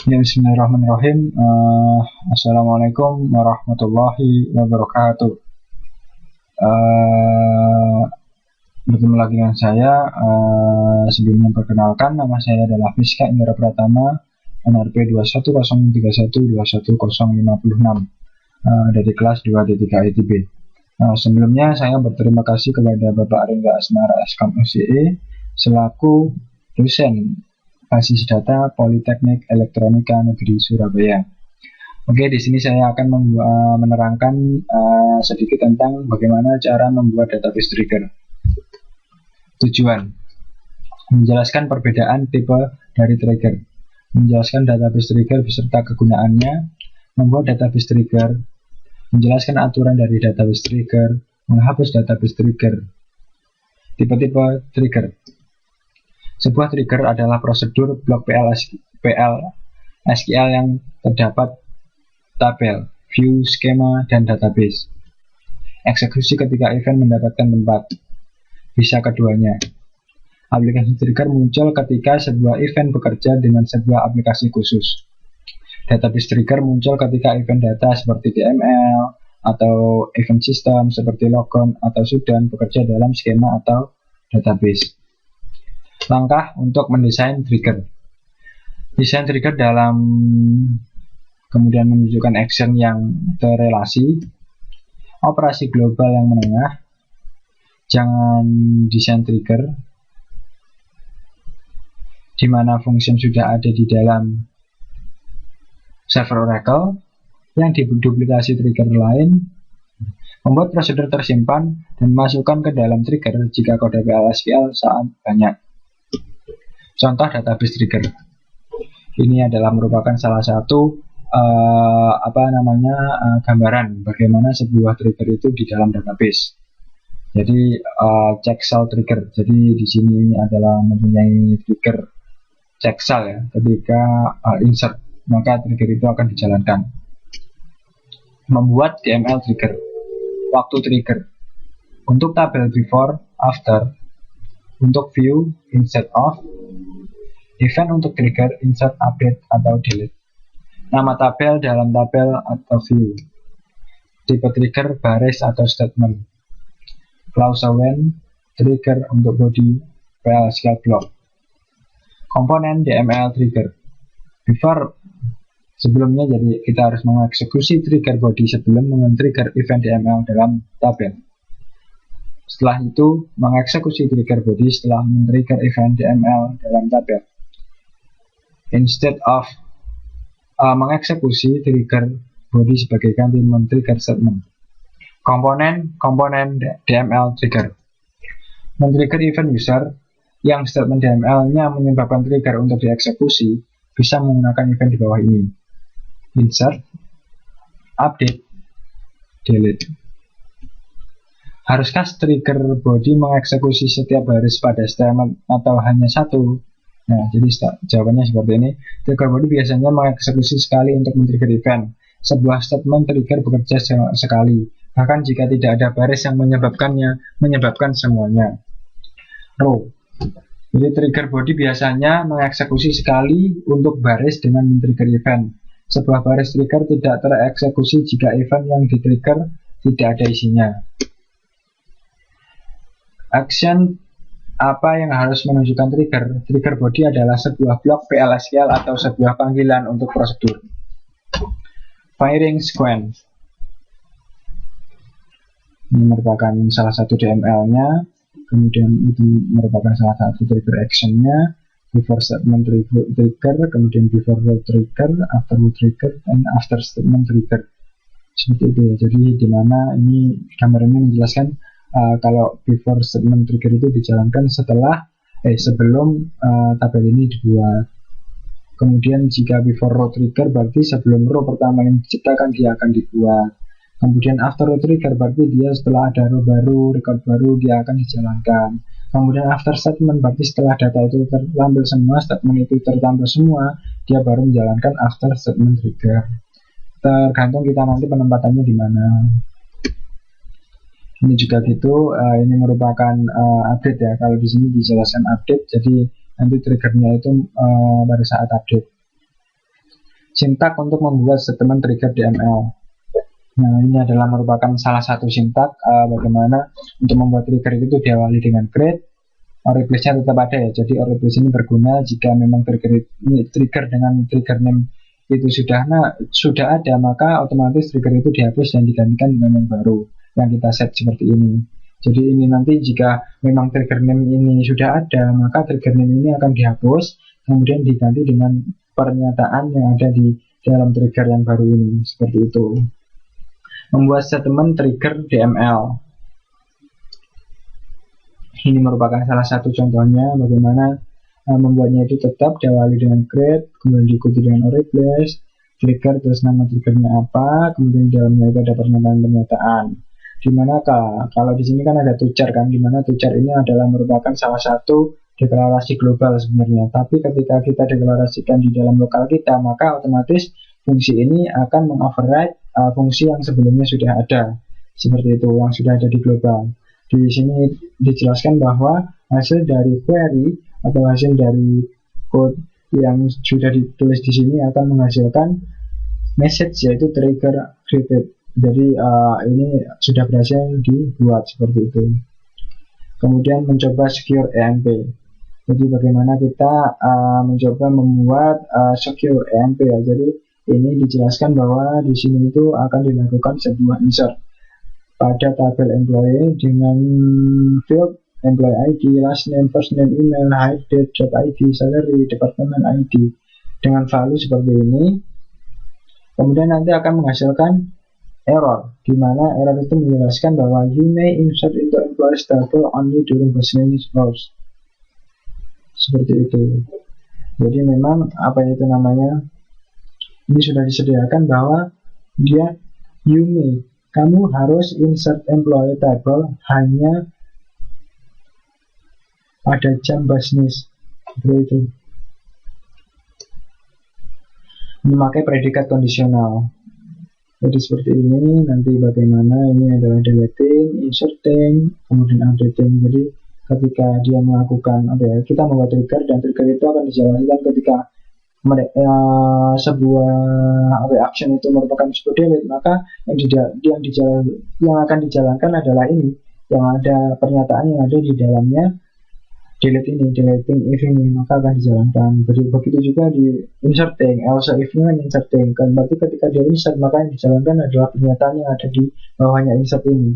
Ya, bismillahirrahmanirrahim. Assalamualaikum warahmatullahi wabarakatuh. Uh, Bertemu lagi dengan saya. Sebelumnya perkenalkan, nama saya adalah Fiska Indra Pratama, NRP 2103121056, dari kelas 2D3 ITB. Sebelumnya saya berterima kasih kepada Bapak Ringga Asmara Eskam FCE selaku dosen basis data Politeknik Elektronika Negeri Surabaya. Oke, di sini saya akan menerangkan sedikit tentang bagaimana cara membuat database trigger. Tujuan: menjelaskan perbedaan tipe dari trigger, menjelaskan database trigger beserta kegunaannya, membuat database trigger, menjelaskan aturan dari database trigger, menghapus database trigger. Tipe-tipe trigger. Sebuah trigger adalah prosedur blok SQL yang terdapat tabel, view, skema, dan database. Eksekusi ketika event mendapatkan tempat. Bisa keduanya. Aplikasi trigger muncul ketika sebuah event bekerja dengan sebuah aplikasi khusus. Database trigger muncul ketika event data seperti DML atau event system seperti logon atau sudan bekerja dalam skema atau database. Langkah untuk mendesain trigger. Desain trigger dalam kemudian menunjukkan action yang terrelasi, operasi global yang menengah. Jangan desain trigger di mana function sudah ada di dalam server Oracle yang diduplikasi trigger lain. Membuat prosedur tersimpan dan masukkan ke dalam trigger jika kode PL/SQL saat banyak. Contoh database trigger. Ini adalah merupakan salah satu gambaran bagaimana sebuah trigger itu di dalam database. Jadi check cell trigger. Jadi di sini adalah mempunyai trigger check cell ya. Ketika insert, maka trigger itu akan dijalankan. Membuat DML trigger. Waktu trigger. Untuk tabel before, after. Untuk view, insert, off. Event untuk trigger, insert, update, atau delete. Nama tabel dalam tabel atau view. Tipe trigger, baris atau statement. Clause when, trigger untuk body, PL/SQL block. Komponen DML trigger. Before, sebelumnya, jadi kita harus mengeksekusi trigger body sebelum men-trigger event DML dalam tabel. Setelah itu, mengeksekusi trigger body setelah men-trigger event DML dalam tabel. Instead of mengeksekusi trigger body sebagai ganti men-trigger statement. Komponen DML trigger. Men-trigger event user yang statement DML-nya menyebabkan trigger untuk dieksekusi bisa menggunakan event di bawah ini. Insert, update, delete. Haruskah trigger body mengeksekusi setiap baris pada statement atau hanya satu? Nah, jadi jawabannya seperti ini. Trigger body biasanya mengeksekusi sekali untuk men-trigger event. Sebuah statement trigger bekerja sekali, bahkan jika tidak ada baris yang menyebabkan semuanya. Row. Jadi trigger body biasanya mengeksekusi sekali untuk baris dengan men-trigger event. Sebuah baris trigger tidak tereksekusi jika event yang di-trigger tidak ada isinya. Action apa yang harus menunjukkan trigger? Trigger body adalah sebuah blok PL/SQL atau sebuah panggilan untuk prosedur. Firing sequence. Ini merupakan salah satu DML-nya, kemudian itu merupakan salah satu trigger action-nya. Before statement trigger, kemudian before row trigger, after row trigger, dan after statement trigger. Seperti itu ya. Jadi di mana ini gambarnya menjelaskan kalau before statement trigger itu dijalankan sebelum tabel ini dibuat. Kemudian jika before row trigger berarti sebelum row pertama yang diciptakan dia akan dibuat. Kemudian after row trigger berarti dia setelah ada row baru, record baru, dia akan dijalankan. Kemudian after statement berarti setelah data itu tertampil semua, statement itu tertampil semua, dia baru menjalankan after statement trigger. Tergantung kita nanti penempatannya di mana. Ini juga gitu, ini merupakan update ya. Kalau di sini dijelaskan update, jadi nanti triggernya itu pada saat update. sintak untuk membuat statement trigger DML. Nah, ini adalah merupakan salah satu sintak bagaimana untuk membuat trigger itu diawali dengan create, or replace-nya tetap ada ya. Jadi or replace ini berguna jika memang trigger dengan trigger name itu sudah ada, maka otomatis trigger itu dihapus dan digantikan dengan yang baru yang kita set seperti ini. Jadi ini nanti jika memang trigger name ini sudah ada, maka trigger name ini akan dihapus, kemudian diganti dengan pernyataan yang ada di dalam trigger yang baru ini, seperti itu. Membuat statement trigger DML. Ini merupakan salah satu contohnya bagaimana membuatnya itu tetap diawali dengan create, kemudian diikuti dengan replace, trigger, terus nama triggernya apa, kemudian di dalamnya itu ada pernyataan-pernyataan. Dimana kalau di sini kan ada tuchar kan, dimana tuchar ini adalah merupakan salah satu deklarasi global sebenarnya. Tapi ketika kita deklarasikan di dalam lokal kita, maka otomatis fungsi ini akan mengoverride fungsi yang sebelumnya sudah ada, seperti itu, yang sudah ada di global. Di sini dijelaskan bahwa hasil dari query atau hasil dari code yang sudah ditulis di sini akan menghasilkan message, yaitu trigger created. Jadi ini sudah berhasil dibuat seperti itu. Kemudian mencoba secure EMP. Jadi bagaimana kita mencoba membuat secure EMP ya. Jadi ini dijelaskan bahwa di sini itu akan dilakukan sebuah insert pada tabel employee dengan field employee ID, last name, first name, email, hire date, job ID, salary, department ID dengan value seperti ini. Kemudian nanti akan menghasilkan error, di mana error itu menjelaskan bahwa you may insert into employees table only during business hours. Seperti itu. Jadi memang apa itu namanya? Ini sudah disediakan bahwa dia you may, kamu harus insert employee table hanya pada jam bisnis, seperti itu. Memakai predikat kondisional. Jadi seperti ini. Nanti bagaimana ini adalah deleting, inserting, kemudian updating. Jadi ketika dia melakukan kita membuat trigger, dan trigger itu akan dijalankan ketika sebuah action itu merupakan sebuah delete, maka yang akan dijalankan adalah ini, yang ada pernyataan yang ada di dalamnya delete ini, deleting if ini, maka akan dijalankan. Begitu juga di inserting, also if nya inserting kan, berarti ketika dia insert maka yang dijalankan adalah pernyataan yang ada di bawahnya insert ini,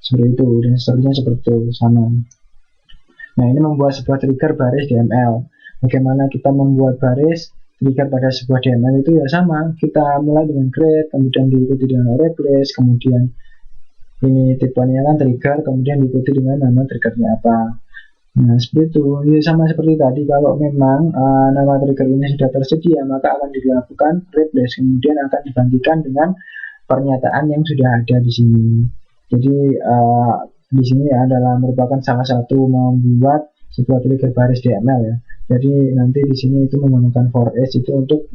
seperti itu, dan seterusnya seperti itu, sama. Nah, ini membuat sebuah trigger baris DML. Bagaimana kita membuat baris trigger pada sebuah DML itu ya sama, kita mulai dengan create, kemudian diikuti dengan replace, kemudian ini tipenya kan trigger, kemudian diikuti dengan nama triggernya apa. Nah, seperti itu. Ya, sama seperti tadi, kalau memang nama trigger ini sudah tersedia, maka akan dilakukan replace, kemudian akan digantikan dengan pernyataan yang sudah ada di sini. Jadi di sini adalah merupakan salah satu membuat sebuah trigger baris DML ya. Jadi nanti di sini itu menggunakan for each itu untuk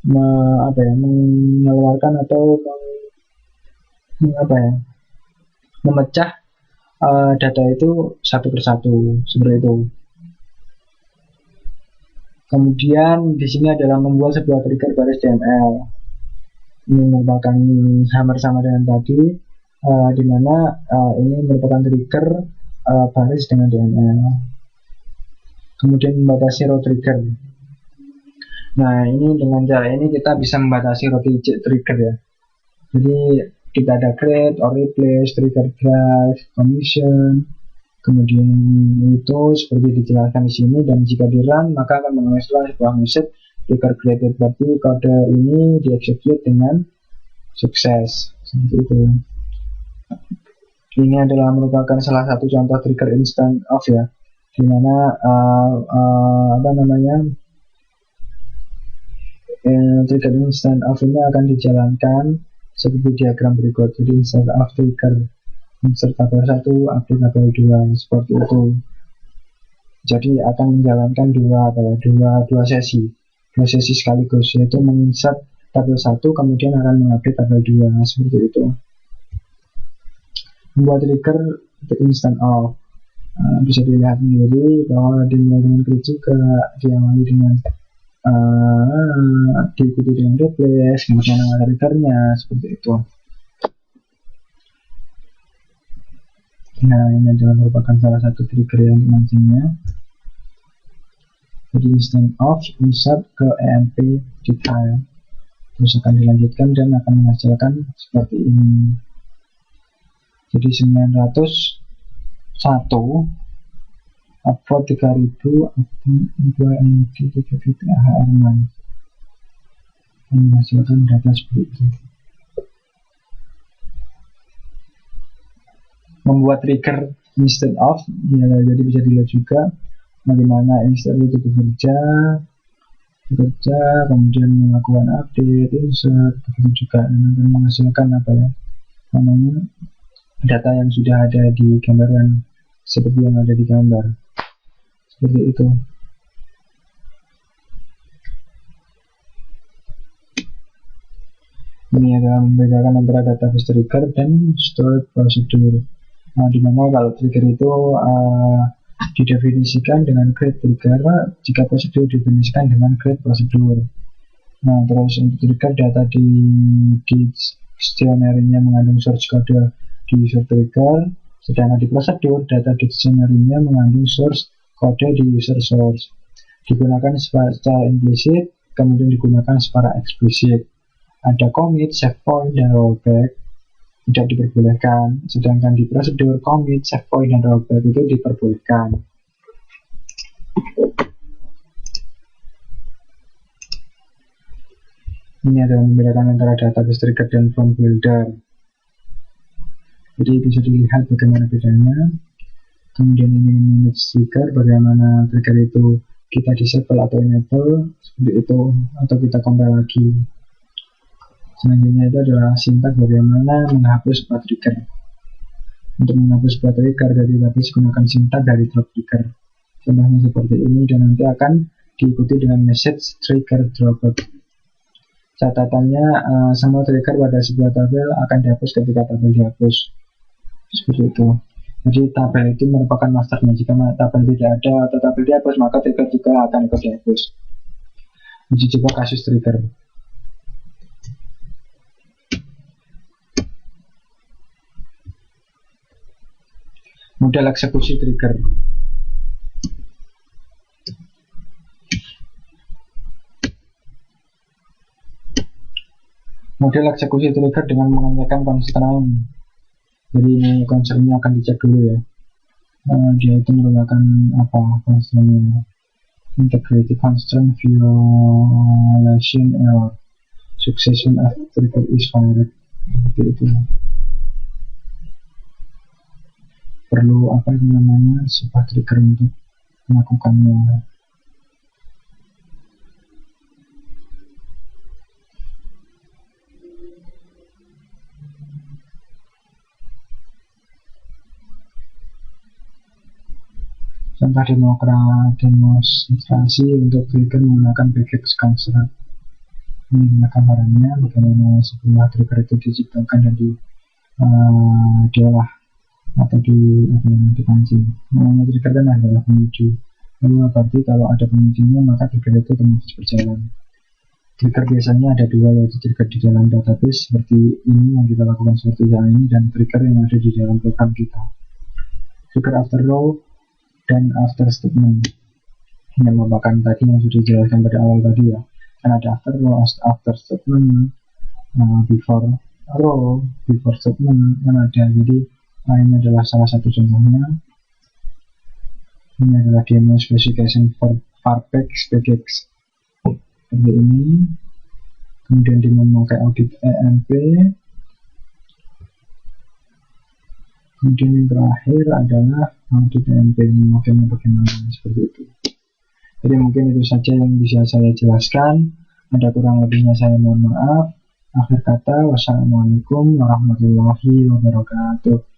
mengeluarkan atau memecah data itu satu persatu, seperti itu. Kemudian di sini adalah membuat sebuah trigger baris DML. Ini merupakan sama dengan tadi, di mana ini merupakan trigger baris dengan DML. Kemudian membatasi row trigger. Nah, ini dengan cara ini kita bisa membatasi row trigger ya. Jadi kita ada create or replace, trigger drive, commission, kemudian itu seperti dijelaskan di sini, dan jika di run maka akan menghasilkan sebuah message trigger created, berarti kode ini dieksekut dengan sukses, seperti itu. Ini adalah merupakan salah satu contoh trigger instant off ya, dimana trigger instant off ini akan dijalankan seperti diagram berikut. Jadi instant off trigger, insert tabel 1, update tabel 2, seperti itu. Jadi akan menjalankan dua sesi sekaligus, yaitu menginsert tabel 1 kemudian akan mengupdate tabel 2, seperti itu. Membuat trigger instant off, bisa dilihat sendiri bahwa dimulai dengan klik juga, diawali dengan diikuti dengan replace, kemudian nama triggernya seperti itu. Nah, ini adalah merupakan salah satu trigger yang nantinya jadi instant off insert ke EMP detail, terus akan dilanjutkan dan akan menghasilkan seperti ini. Jadi 901 upload 3000 upload HRman menghasilkan data seperti itu. Membuat trigger instant off ya, jadi bisa dilihat juga bagaimana insert itu bekerja, kemudian melakukan update, insert, begitu juga dan akan menghasilkan apa ya namanya data yang sudah ada di gambaran seperti yang ada di gambar, seperti itu. Ini adalah membedakan antara database trigger dan stored procedure. Nah, dimana kalau trigger itu didefinisikan dengan create trigger jika prosedur didefinisikan dengan create prosedur. Nah, terus untuk trigger data di dictionary-nya mengandung source code di user trigger, sedangkan di prosedur data dictionary-nya mengandung source kode di user source. Digunakan secara implisit, kemudian digunakan secara eksplisit. Ada commit, save point, dan rollback tidak diperbolehkan, sedangkan di prosedur commit, save point, dan rollback itu diperbolehkan. Ini adalah membedakan antara database trigger dan form builder. Jadi bisa dilihat bagaimana bedanya. Kemudian ini manage trigger, bagaimana trigger itu kita disable atau enable seperti itu, atau kita compile lagi. Selanjutnya itu adalah sintak bagaimana menghapus sebuah trigger. Untuk menghapus sebuah trigger dari database gunakan sintak dari drop trigger. Contohnya seperti ini dan nanti akan diikuti dengan message trigger dropped. Catatannya semua trigger pada sebuah tabel akan dihapus ketika tabel dihapus. Seperti itu. Jadi tabel itu merupakan masternya. Jika tabel tidak ada atau tabel dihapus, maka trigger juga akan ikut dihapus. Uji coba kasus trigger. Model eksekusi trigger. Model eksekusi trigger dengan menanyakan constraint. Jadi ini concernnya akan dicek dulu ya. Dia itu menggunakan apa constraintnya? Integrity constraint violation error. Succession of trigger is fired. Seperti itu. Perlu apa itu namanya sebuah trigger untuk melakukannya. Contoh demonstrasi untuk trigger menggunakan background construct. Ini adalah gambarannya bagaimana sebuah trigger itu diciptakan dan diolah atau dipancing. Namanya trigger kan adalah pemicu. Lalu berarti kalau ada pemicunya maka trigger itu otomatis berjalan. Trigger biasanya ada dua, yaitu trigger di dalam database seperti ini yang kita lakukan seperti yang ini, dan trigger yang ada di dalam program kita. Trigger after row dan after statement. Ini merupakan tadi yang sudah dijelaskan pada awal tadi ya. Kan ada after row, after statement, before row, before statement kan ada. Jadi ini adalah salah satu contohnya. Ini adalah demo specification for Farpex PGX seperti ini. Kemudian dia memakai audit EMP. Kemudian yang terakhir adalah audit EMP memakainya bagaimana, seperti itu. Jadi mungkin itu saja yang bisa saya jelaskan. Ada kurang lebihnya saya mohon maaf. Akhir kata, wassalamualaikum warahmatullahi wabarakatuh.